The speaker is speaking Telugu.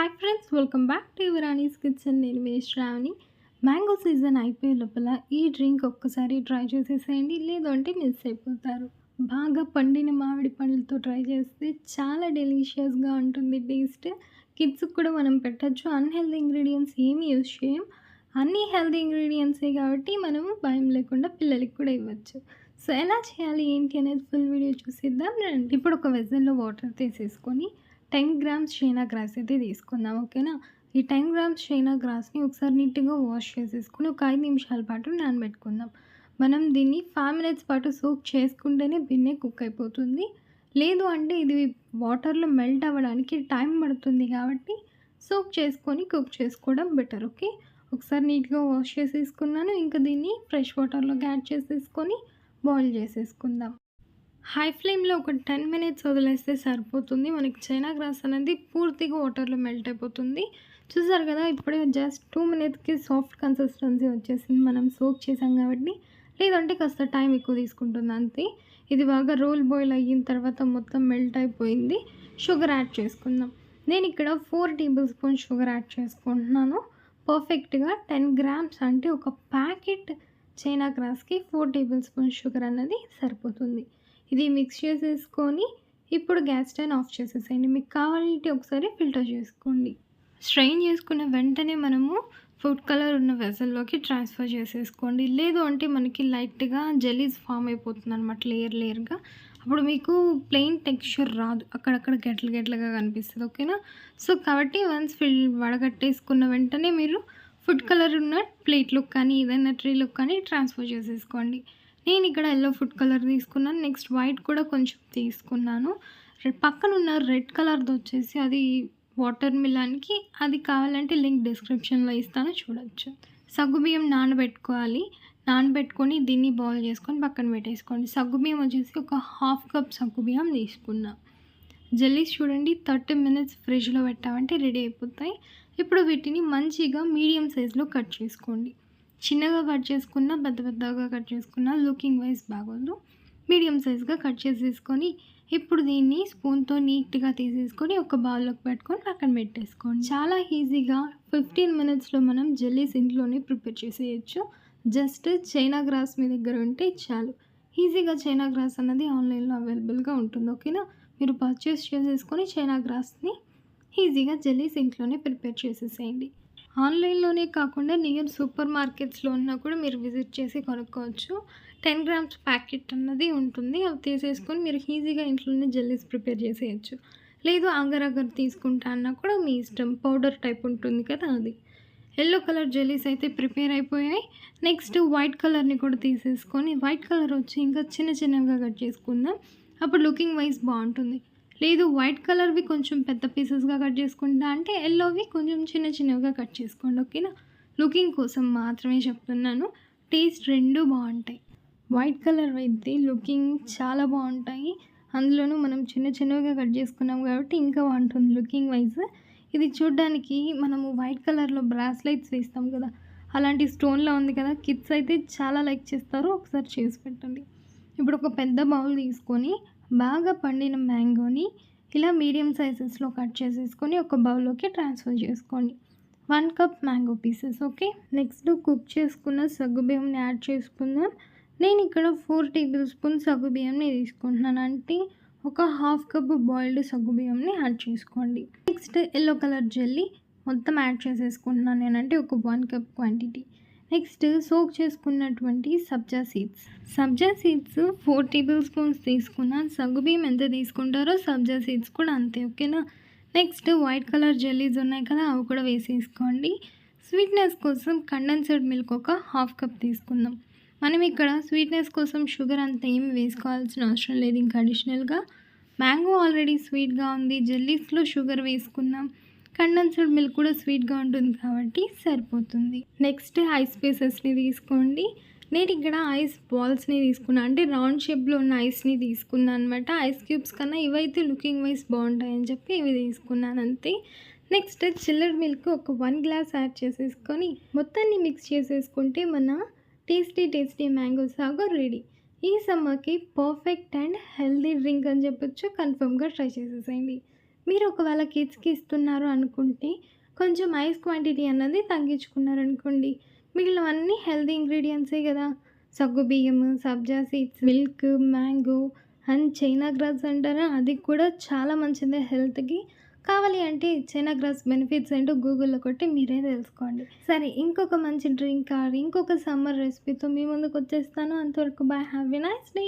Hi friends, welcome back to Yuvarani's kitchen. నేను మీ శ్రావణి. మ్యాంగో సీజన్ అయిపోయే లోపల ఈ డ్రింక్ ఒక్కసారి ట్రై చేసేసేయండి, లేదంటే మిస్ అయిపోతారు. బాగా పండిన మామిడి పండ్లతో ట్రై చేస్తే చాలా డెలీషియస్గా ఉంటుంది టేస్ట్. కిడ్స్కి కూడా మనం పెట్టచ్చు. అన్హెల్దీ ఇంగ్రీడియంట్స్ ఏమి యూజ్ చేయం, అన్నీ హెల్దీ ఇంగ్రీడియంట్సే కాబట్టి మనము భయం లేకుండా పిల్లలకి కూడా ఇవ్వచ్చు. సో ఎలా చేయాలి ఏంటి అనేది ఫుల్ వీడియో చూసిద్దాం రండి. ఇప్పుడు ఒక వెజల్లో వాటర్ తీసేసుకొని 10 గ్రామ్స్ చైనా గ్రాస్ అయితే తీసుకుందాం. ఓకేనా. ఈ 10 గ్రామ్స్ చైనా గ్రాస్ని ఒకసారి నీట్గా వాష్ చేసేసుకొని ఒక 5 నిమిషాల పాటు నానబెట్టుకుందాం. మనం దీన్ని 5 మినిట్స్ పాటు సోక్ చేసుకుంటేనే బిన్నే కుక్ అయిపోతుంది. లేదు అంటే ఇది వాటర్లో మెల్ట్ అవ్వడానికి టైం పడుతుంది కాబట్టి సోక్ చేసుకొని కుక్ చేసుకోవడం బెటర్. ఓకే. ఒకసారి నీట్గా వాష్ చేసేసుకున్నాను. ఇంకా దీన్ని ఫ్రెష్ వాటర్లోకి యాడ్ చేసేసుకొని బాయిల్ చేసేసుకుందాం. హై ఫ్లేమ్లో ఒక 10 మినిట్స్ వదిలేస్తే సరిపోతుంది. మనకి చైనా గ్రాస్ అనేది పూర్తిగా వాటర్లో మెల్ట్ అయిపోతుంది. చూసారు కదా, ఇప్పుడే జస్ట్ 2 మినిట్స్కి సాఫ్ట్ కన్సిస్టెన్సీ వచ్చేసింది. మనం సోక్ చేసాం కాబట్టి. లేదంటే కాస్త టైం ఎక్కువ తీసుకుంటుంది అంతే. ఇది బాగా రోల్ బాయిల్ అయిన తర్వాత మొత్తం మెల్ట్ అయిపోయింది. షుగర్ యాడ్ చేసుకుందాం. నేను ఇక్కడ 4 టేబుల్ స్పూన్ షుగర్ యాడ్ చేసుకుంటున్నాను. పర్ఫెక్ట్గా 10 గ్రామ్స్ అంటే ఒక ప్యాకెట్ చైనా గ్రాస్కి 4 టేబుల్ స్పూన్ షుగర్ అన్నది సరిపోతుంది. ఇది మిక్స్ చేసేసుకొని ఇప్పుడు గ్యాస్ స్టవ్ ఆఫ్ చేసేసేయండి. మీకు కావాలంటే ఒకసారి ఫిల్టర్ చేసుకోండి. స్ట్రెయిన్ చేసుకున్న వెంటనే మనము ఫుడ్ కలర్ ఉన్న వెజల్లోకి ట్రాన్స్ఫర్ చేసేసుకోండి. లేదు అంటే మనకి లైట్గా జెలీస్ ఫామ్ అయిపోతుంది అనమాట, లేయర్ లేయర్గా. అప్పుడు మీకు ప్లెయిన్ టెక్స్చర్ రాదు, అక్కడక్కడ గెట్లు గెట్లుగా కనిపిస్తుంది. ఓకేనా. సో కాబట్టి వన్స్ వడగట్టేసుకున్న వెంటనే మీరు ఫుడ్ కలర్ ఉన్న ప్లేట్లోకి కానీ ఏదైనా ట్రేలోకి కానీ ట్రాన్స్ఫర్ చేసేసుకోండి. నేను ఇక్కడ ఎల్లో ఫుడ్ కలర్ తీసుకున్నాను. నెక్స్ట్ వైట్ కూడా కొంచెం తీసుకున్నాను. పక్కన ఉన్న రెడ్ కలర్ది వచ్చేసి అది వాటర్ మిలాన్కి. అది కావాలంటే లింక్ డిస్క్రిప్షన్లో ఇస్తాను, చూడొచ్చు. సగ్గుబియ్యం నానబెట్టుకోవాలి. నానబెట్టుకొని దీన్ని బాయిల్ చేసుకొని పక్కన పెట్టేసుకోండి. సగ్గుబియ్యం వచ్చేసి ఒక 1/2 కప్ సగ్గుబియ్యం తీసుకున్నాం. జెల్లీస్ చూడండి, 30 మినిట్స్ ఫ్రిడ్జ్లో పెట్టామంటే రెడీ అయిపోతాయి. ఇప్పుడు వీటిని మంచిగా మీడియం సైజులో కట్ చేసుకోండి. చిన్నగా కట్ చేసుకున్న, పెద్ద పెద్దగా కట్ చేసుకున్న లుకింగ్ వైజ్ బాగోదు. మీడియం సైజ్గా కట్ చేసేసుకొని ఇప్పుడు దీన్ని స్పూన్తో నీట్గా తీసేసుకొని ఒక బౌల్లోకి పెట్టుకొని పక్కన పెట్టేసుకోండి. చాలా ఈజీగా 15 మినిట్స్లో మనం జెల్లీస్ ఇంట్లోనే ప్రిపేర్ చేసేయచ్చు. జస్ట్ చైనా గ్రాస్ మీ దగ్గర ఉంటే చాలు. ఈజీగా చైనా గ్రాస్ అన్నది ఆన్లైన్లో అవైలబుల్గా ఉంటుంది. ఓకేనా. మీరు పర్చేస్ చేసేసుకొని చైనా గ్రాస్ని ఈజీగా జెల్లీస్ ఇంట్లోనే ప్రిపేర్ చేసేసేయండి. ఆన్లైన్లోనే కాకుండా నియర్ సూపర్ మార్కెట్స్లో ఉన్నా కూడా మీరు విజిట్ చేసి కొనుక్కోవచ్చు. 10 గ్రామ్స్ ప్యాకెట్ అన్నది ఉంటుంది. అవి తీసేసుకొని మీరు ఈజీగా ఇంట్లోనే జెల్లీస్ ప్రిపేర్ చేసేయచ్చు. లేదు అగర్ అగర్ తీసుకుంటా అన్నా కూడా మీ ఇష్టం. పౌడర్ టైప్ ఉంటుంది కదా అది. ఎల్లో కలర్ జెల్లీస్ అయితే ప్రిపేర్ అయిపోయాయి. నెక్స్ట్ వైట్ కలర్ని కూడా తీసేసుకొని, వైట్ కలర్ వచ్చి ఇంకా చిన్న చిన్నగా కట్ చేసుకుందాం. అప్పుడు లుకింగ్ వైజ్ బాగుంటుంది. లేదు వైట్ కలర్వి కొంచెం పెద్ద పీసెస్గా కట్ చేసుకుంటా అంటే ఎల్లోవి కొంచెం చిన్న చిన్నగా కట్ చేసుకోండి. ఓకేనా. లుకింగ్ కోసం మాత్రమే చెప్తున్నాను. టేస్ట్ రెండు బాగుంటాయి. వైట్ కలర్ అయితే లుకింగ్ చాలా బాగుంటాయి. అందులోనూ మనం చిన్న చిన్నగా కట్ చేసుకున్నాం కాబట్టి ఇంకా బాగుంటుంది లుకింగ్ వైజ్. ఇది చూడ్డానికి మనము వైట్ కలర్లో బ్రాస్లైట్స్ వేస్తాం కదా, అలాంటి స్టోన్లో ఉంది కదా. కిడ్స్ అయితే చాలా లైక్ చేస్తారు. ఒకసారి చేసి పెట్టండి. ఇప్పుడు ఒక పెద్ద బౌల్ తీసుకొని బాగా పండిన మ్యాంగోని ఇలా మీడియం సైజెస్లో కట్ చేసేసుకొని ఒక బౌల్లోకి ట్రాన్స్ఫర్ చేసుకోండి. 1 cup mango pieces. Okay. Next cook చేసుకున్న సగ్గుబియ్యంని యాడ్ చేసుకుందాం. నేను ఇక్కడ 4 టేబుల్ స్పూన్ సగ్గుబియ్యంని తీసుకుంటున్నాను. అంటే ఒక 1/2 కప్ బాయిల్డ్ సగ్గుబియ్యంని యాడ్ చేసుకోండి. నెక్స్ట్ ఎల్లో కలర్ జెల్లీ మొత్తం యాడ్ చేసేసుకుంటున్నాను నేనంటే ఒక 1 కప్ క్వాంటిటీ. నెక్స్ట్ సోక్ చేసుకున్నటువంటి సబ్జా సీడ్స్. 4 టేబుల్ స్పూన్స్ తీసుకున్నాను. సగ్గుబియ్యం ఎంత తీసుకుంటారో సబ్జా సీడ్స్ కూడా అంతే. ఓకేనా. నెక్స్ట్ వైట్ కలర్ జెల్లీస్ ఉన్నాయి కదా, అవి కూడా వేసేసుకోండి. స్వీట్నెస్ కోసం కండెన్స్డ్ మిల్క్ ఒక 1/2 కప్ తీసుకుందాం. మనం ఇక్కడ స్వీట్నెస్ కోసం షుగర్ అంత ఏమి వేసుకోవాల్సిన అవసరం లేదు. ఇంకా అడిషనల్గా మ్యాంగో ఆల్రెడీ స్వీట్గా ఉంది, జెల్లీస్లో షుగర్ వేసుకున్నాం, కండెన్స్డ్ మిల్క్ కూడా స్వీట్గా ఉంటుంది కాబట్టి సరిపోతుంది. నెక్స్ట్ ఐస్ పీసెస్ని తీసుకోండి. నేను ఇక్కడ ఐస్ బాల్స్ని తీసుకున్నాను. అంటే రౌండ్ షేప్లో ఉన్న ఐస్ని తీసుకున్నాను అనమాట. ఐస్ క్యూబ్స్ కన్నా ఇవైతే లుకింగ్ వైజ్ బాగుంటాయని చెప్పి ఇవి తీసుకున్నాను అంతే. నెక్స్ట్ చిల్లడ్ మిల్క్ ఒక 1 గ్లాస్ యాడ్ చేసేసుకొని మొత్తాన్ని మిక్స్ చేసేసుకుంటే మన టేస్టీ మ్యాంగో సాగో రెడీ. ఈ సమ్మర్కి పర్ఫెక్ట్ అండ్ హెల్దీ డ్రింక్ అని చెప్పొచ్చు. కన్ఫర్మ్గా ట్రై చేసేసేయండి. మీరు ఒకవేళ కిడ్స్‌కి ఇస్తున్నారు అనుకుంటే, కొంచెం ఐస్ క్వాంటిటీ అన్నది తగ్గించుకున్నారనుకోండి. మిగిలినవన్నీ హెల్తీ ఇంగ్రీడియెంట్సే గదా! సగ్గుబియ్యము, సబ్జా seeds, milk, mango and china grass అంటారా? అది కూడా చాలా మంచిదే హెల్త్‌కి. కావాలి అంటే చైనా గ్రాస్ బెనిఫిట్స్ ఏంటో గూగుల్‌లో కొట్టి మీరే తెలుసుకోండి. సరే ఇంకొక మంచి డ్రింక్ ఇంకొక సమ్మర్ రెసిపీతో మీ ముందుకొచ్చేస్తాను. అంతవరకు bye. Have a nice day.